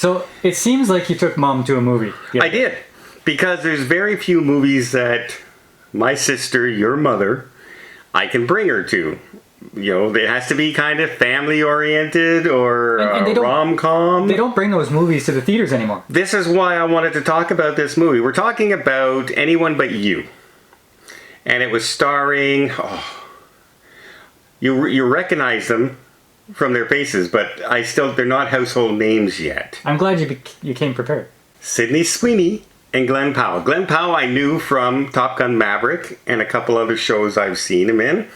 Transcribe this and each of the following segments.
So it seems like you took Mom to a movie. I did. Because there's very few movies that my sister, your mother, I can bring her to. You know, it has to be kind of family-oriented or and rom-com. They don't bring those movies to the theaters anymore. This is why I wanted to talk about this movie. We're talking about Anyone But You. And it was starring... You recognize them from their faces, but they're not household names yet. I'm glad you came prepared. Sydney Sweeney and Glen Powell. Glen Powell I knew from Top Gun Maverick and a couple other shows I've seen him in.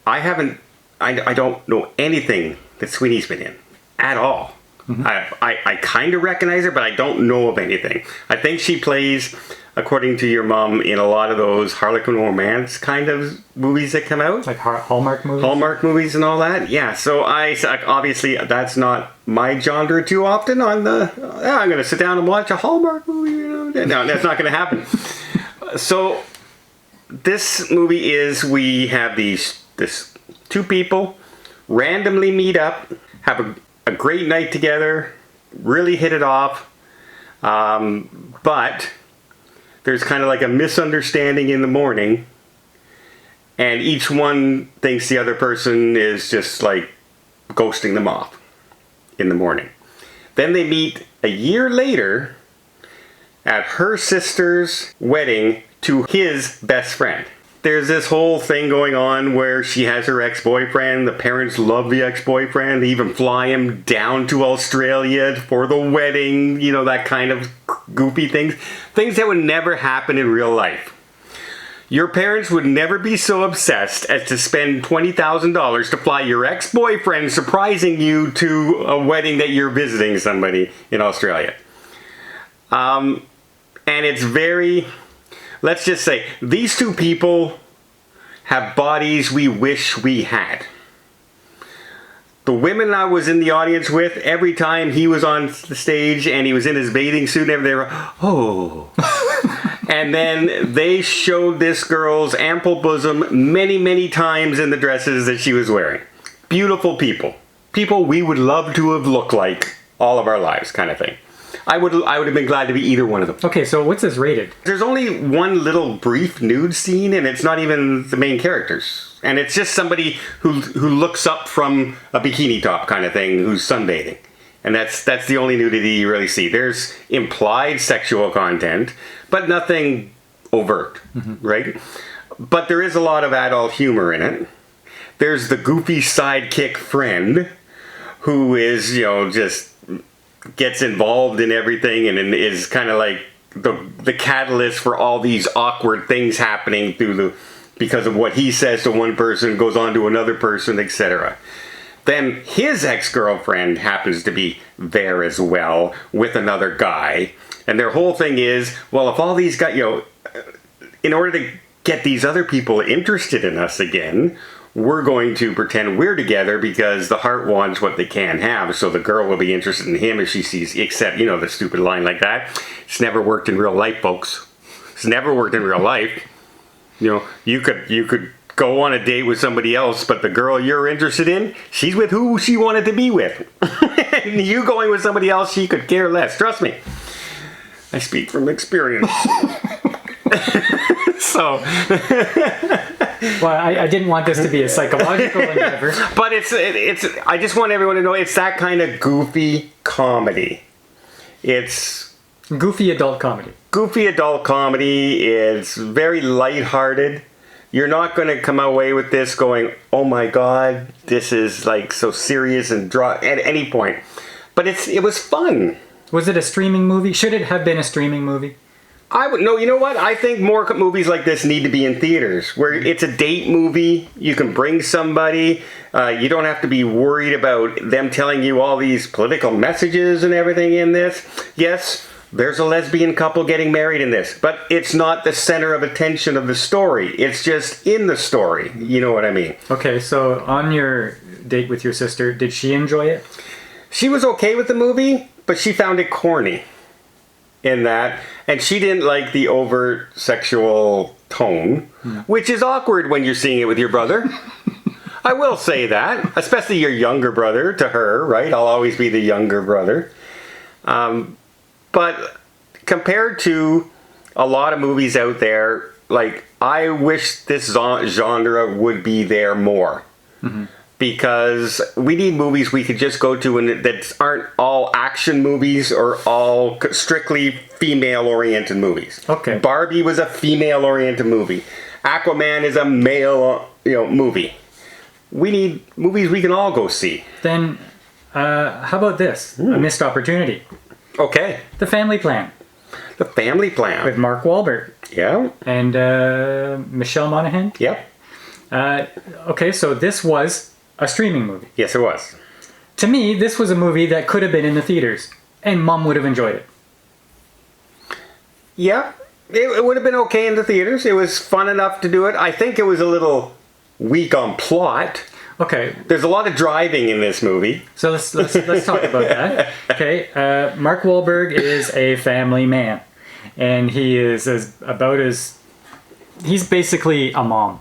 I don't know anything that Sweeney's been in at all. Mm-hmm. I kind of recognize her, but I don't know of anything. I think she plays, according to your mom, in a lot of those Harlequin romance kind of movies that come out. Like Hallmark movies? Hallmark movies and all that. Yeah, so obviously that's not my genre too often I'm going to sit down and watch a Hallmark movie. You know? No, that's not going to happen. So this movie is, we have this two people randomly meet up, have a great night together, really hit it off, but there's kind of like a misunderstanding in the morning, and each one thinks the other person is just like ghosting them off in the morning. Then they meet a year later at her sister's wedding to his best friend. There's this whole thing going on where she has her ex-boyfriend. The parents love the ex-boyfriend. They even fly him down to Australia for the wedding. You know, that kind of goofy things. Things that would never happen in real life. Your parents would never be so obsessed as to spend $20,000 to fly your ex-boyfriend surprising you to a wedding that you're visiting somebody in Australia. And it's very... Let's just say, these two people have bodies we wish we had. The women I was in the audience with, every time he was on the stage and he was in his bathing suit and everything, they were, oh. And then they showed this girl's ample bosom many, many times in the dresses that she was wearing. Beautiful people. People we would love to have looked like all of our lives, kind of thing. I would have been glad to be either one of them. Okay, so what's this rated? There's only one little brief nude scene, and it's not even the main characters. And it's just somebody who looks up from a bikini top kind of thing, who's sunbathing. And that's the only nudity you really see. There's implied sexual content, but nothing overt, right? But there is a lot of adult humor in it. There's the goofy sidekick friend who is, just gets involved in everything and is kind of like the catalyst for all these awkward things happening because of what he says to one person goes on to another person, etc. Then his ex-girlfriend happens to be there as well with another guy, and their whole thing is, well, if all these guys, in order to get these other people interested in us again, we're going to pretend we're together because the heart wants what they can't have, so the girl will be interested in him if she sees, except, the stupid line like that. It's never worked in real life, folks. It's never worked in real life. You could go on a date with somebody else, but the girl you're interested in, she's with who she wanted to be with. And you going with somebody else, she could care less. Trust me. I speak from experience. So... Well, I didn't want this to be a psychological endeavor. But it's. I just want everyone to know it's that kind of goofy comedy. It's... Goofy adult comedy. Goofy adult comedy. It's very lighthearted. You're not going to come away with this going, oh my god, this is like so serious and at any point. But it was fun. Was it a streaming movie? Should it have been a streaming movie? No, you know what? I think more movies like this need to be in theaters, where it's a date movie. You can bring somebody. You don't have to be worried about them telling you all these political messages and everything in this. Yes, there's a lesbian couple getting married in this, but it's not the center of attention of the story. It's just in the story. You know what I mean? Okay, so on your date with your sister, did she enjoy it? She was okay with the movie, but she found it corny. In that, and she didn't like the overt sexual tone, which is awkward when you're seeing it with your brother. I will say that, especially your younger brother to her, right? I'll always be the younger brother. But compared to a lot of movies out there, like, I wish this genre would be there more. Because we need movies we could just go to and that aren't all action movies or all strictly female-oriented movies. Okay. Barbie was a female-oriented movie. Aquaman is a male, movie. We need movies we can all go see. Then, how about this? A missed opportunity. Okay. The Family Plan. The Family Plan. With Mark Wahlberg. Yeah. And Michelle Monaghan. Yep. Okay, so this was a streaming movie. Yes, it was. To me, this was a movie that could have been in the theaters, and Mom would have enjoyed it. Yeah. It would have been okay in the theaters. It was fun enough to do it. I think it was a little weak on plot. Okay. There's a lot of driving in this movie. So let's talk about that. Okay, Mark Wahlberg is a family man, and he is he's basically a mom.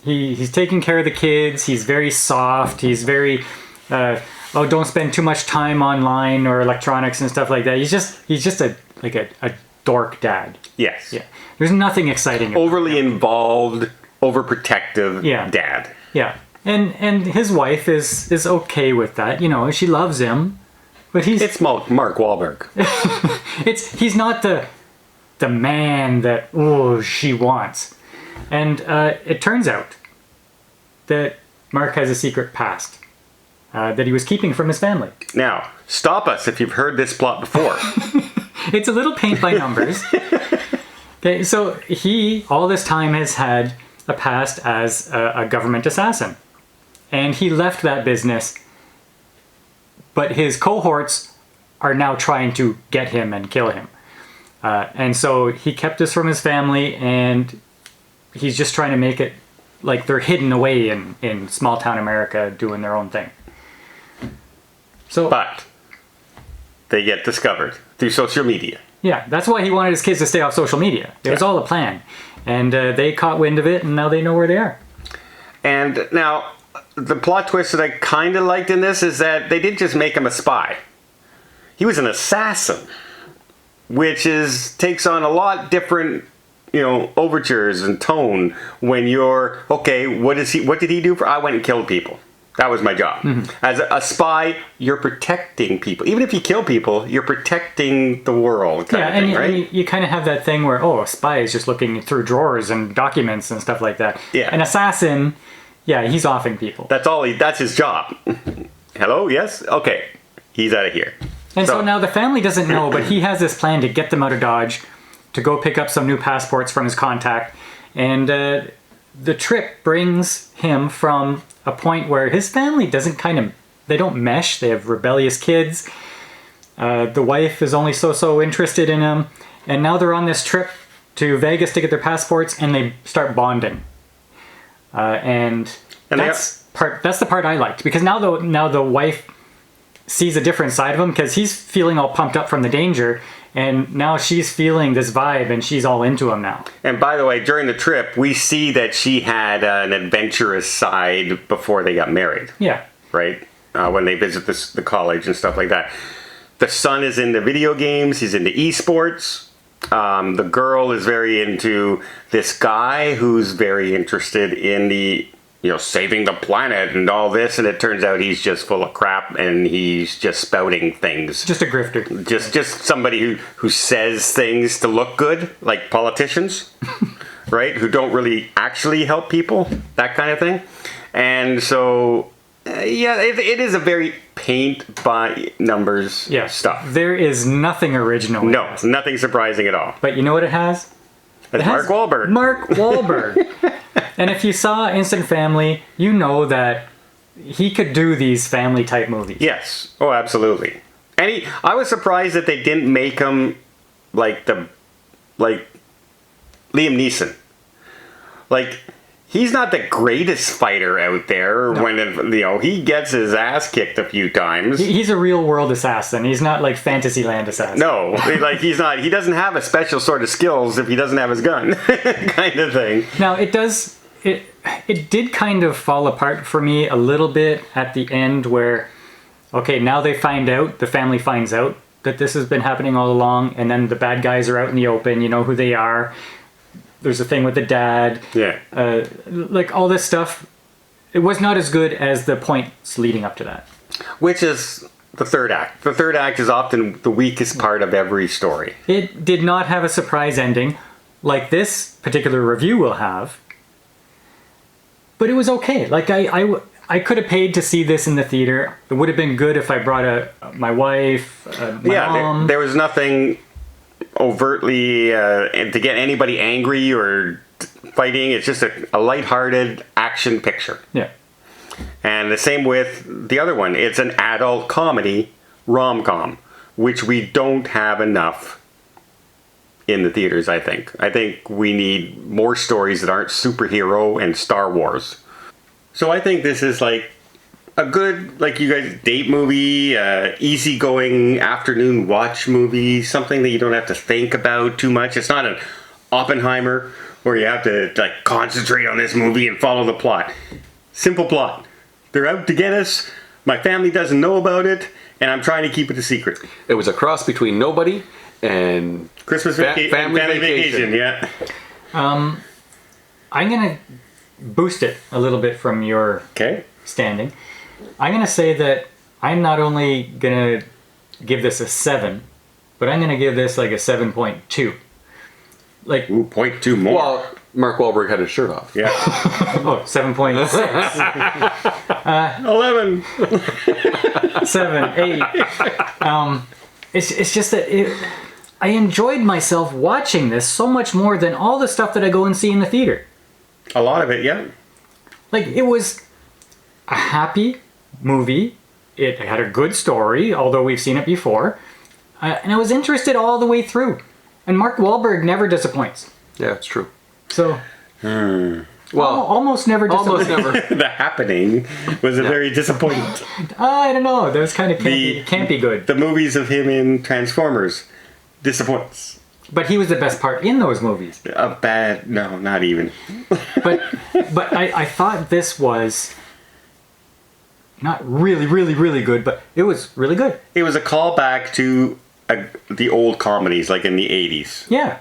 He's taking care of the kids. He's very soft. He's very don't spend too much time online or electronics and stuff like that. He's just a dork dad. Yes. Yeah. There's nothing exciting about Overly involved, overprotective dad. Yeah. And his wife is okay with that. She loves him, but it's Mark Wahlberg. he's not the man that she wants. And it turns out that Mark has a secret past that he was keeping from his family. Now, stop us if you've heard this plot before. It's a little paint by numbers. Okay, so he all this time has had a past as a government assassin. And he left that business, but his cohorts are now trying to get him and kill him. And so he kept this from his family, and he's just trying to make it like they're hidden away in small town America doing their own thing. But they get discovered through social media. Yeah, that's why he wanted his kids to stay off social media. It was all a plan. And they caught wind of it, and now they know where they are. And now, the plot twist that I kind of liked in this is that they didn't just make him a spy. He was an assassin, which takes on a lot different, overtures and tone when you're, okay, what did he do I went and killed people. That was my job. Mm-hmm. As a spy, you're protecting people. Even if you kill people, you're protecting the world kind of thing, right? And you kind of have that thing where, a spy is just looking through drawers and documents and stuff like that. Yeah. An assassin, he's offing people. That's his job. Hello? Yes? Okay. He's out of here. And so now the family doesn't know, but he has this plan to get them out of Dodge, to go pick up some new passports from his contact. And the trip brings him from a point where his family they don't mesh. They have rebellious kids. The wife is only so interested in him. And now they're on this trip to Vegas to get their passports, and they start bonding. And that's the part I liked, because now the wife sees a different side of him, because he's feeling all pumped up from the danger, and now she's feeling this vibe, and she's all into him now. And by the way, during the trip, we see that she had an adventurous side before they got married. Yeah. Right? When they visit the college and stuff like that. The son is into video games. He's into esports. The girl is very into this guy who's very interested in the, saving the planet and all this. And it turns out he's just full of crap, and he's just spouting things. Just a grifter. Just somebody who says things to look good, like politicians, right? Who don't really actually help people, that kind of thing. And so, it is a very paint by numbers stuff. There is nothing original. No, nothing surprising at all. But you know what it has? It's Mark Wahlberg. Mark Wahlberg. And if you saw Instant Family, you know that he could do these family type movies. Yes. Oh, absolutely. And I was surprised that they didn't make him like Liam Neeson. Like, he's not the greatest fighter out there. No. When he gets his ass kicked a few times. He's a real world assassin. He's not like Fantasyland assassin. No, he's not. He doesn't have a special sort of skills if he doesn't have his gun, kind of thing. Now it did kind of fall apart for me a little bit at the end, where, okay, now they find out, the family finds out that this has been happening all along, and then the bad guys are out in the open, you know who they are. There's a thing with the dad. Yeah. Like all this stuff, it was not as good as the points leading up to that. Which is the third act. The third act is often the weakest part of every story. It did not have a surprise ending like this particular review will have. But it was okay. Like I could have paid to see this in the theater. It would have been good if I brought my wife, my mom. There was nothing overtly to get anybody angry or fighting. It's just a lighthearted action picture. Yeah. And the same with the other one. It's an adult comedy rom-com, which we don't have enough in the theaters, I think. I think we need more stories that aren't superhero and Star Wars. So I think this is like a good, like you guys, date movie, easygoing afternoon watch movie, something that you don't have to think about too much. It's not an Oppenheimer where you have to like concentrate on this movie and follow the plot. Simple plot. They're out to get us. My family doesn't know about it, and I'm trying to keep it a secret. It was a cross between Nobody and Christmas family vacation. Yeah. I'm gonna boost it a little bit from your Okay. standing. I'm gonna say that I'm not only gonna give this a 7, but I'm gonna give this like a 7.2. Like, Ooh, 0.2 more. Well, Mark Wahlberg had his shirt off. Yeah. oh, 7.6, 11. 7, 8. It's just that I enjoyed myself watching this so much more than all the stuff that I go and see in the theater. A lot of it, yeah. Like, it was a happy movie. It had a good story, although we've seen it before. And I was interested all the way through. And Mark Wahlberg never disappoints. Yeah, it's true. So, Well, almost never disappoints. almost never. The Happening was a very disappointing. I don't know. That was kind of can't be good. The movies of him in Transformers disappoints. But he was the best part in those movies. No, not even. But I thought this was not really, really, really good, but it was really good. It was a callback to the old comedies, like in the 80s, Yeah.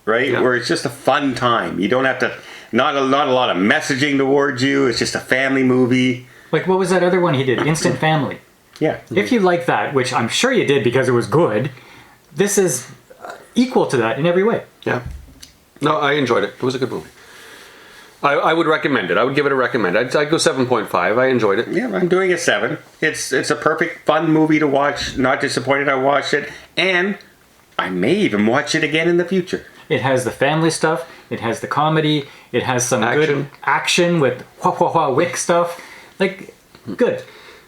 right? Yeah. Where it's just a fun time. You don't have to, not a lot of messaging towards you. It's just a family movie. Like, what was that other one he did? Instant Family. Yeah. If you like that, which I'm sure you did because it was good, this is equal to that in every way. Yeah. No, I enjoyed it. It was a good movie. I would recommend it. I would give it a recommend. I'd go 7.5. I enjoyed it. Yeah, I'm doing a 7. It's a perfect, fun movie to watch. Not disappointed I watched it. And I may even watch it again in the future. It has the family stuff. It has the comedy. It has some good action with wick stuff. Like, good.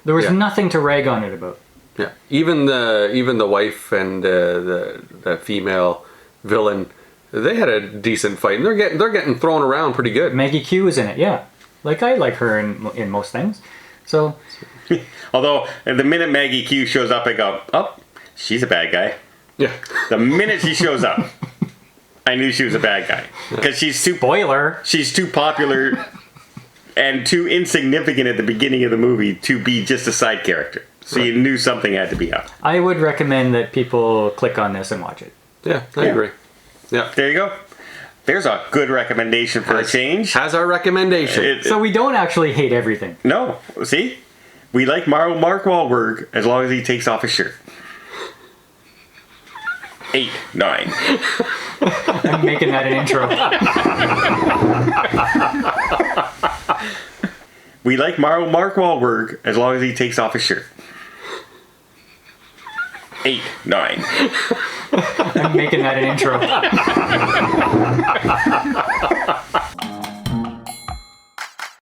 There was nothing to rag on it about. Yeah. Even the wife and the female villain, they had a decent fight, and they're getting thrown around pretty good. Maggie Q is in it, yeah. Like, I like her in most things. So, Although, the minute Maggie Q shows up, I go, oh, she's a bad guy. Yeah. The minute she shows up, I knew she was a bad guy. Because she's too popular and too insignificant at the beginning of the movie to be just a side character. So you knew something had to be up. I would recommend that people click on this and watch it. Yeah, I agree. Yeah. There you go. There's a good recommendation for a change. Has our recommendation. So we don't actually hate everything. No, see? We like Mark Wahlberg as long as he takes off his shirt. 8, 9. I'm making that an intro. We like Mark Wahlberg as long as he takes off his shirt. 8, 9. I'm making that an intro.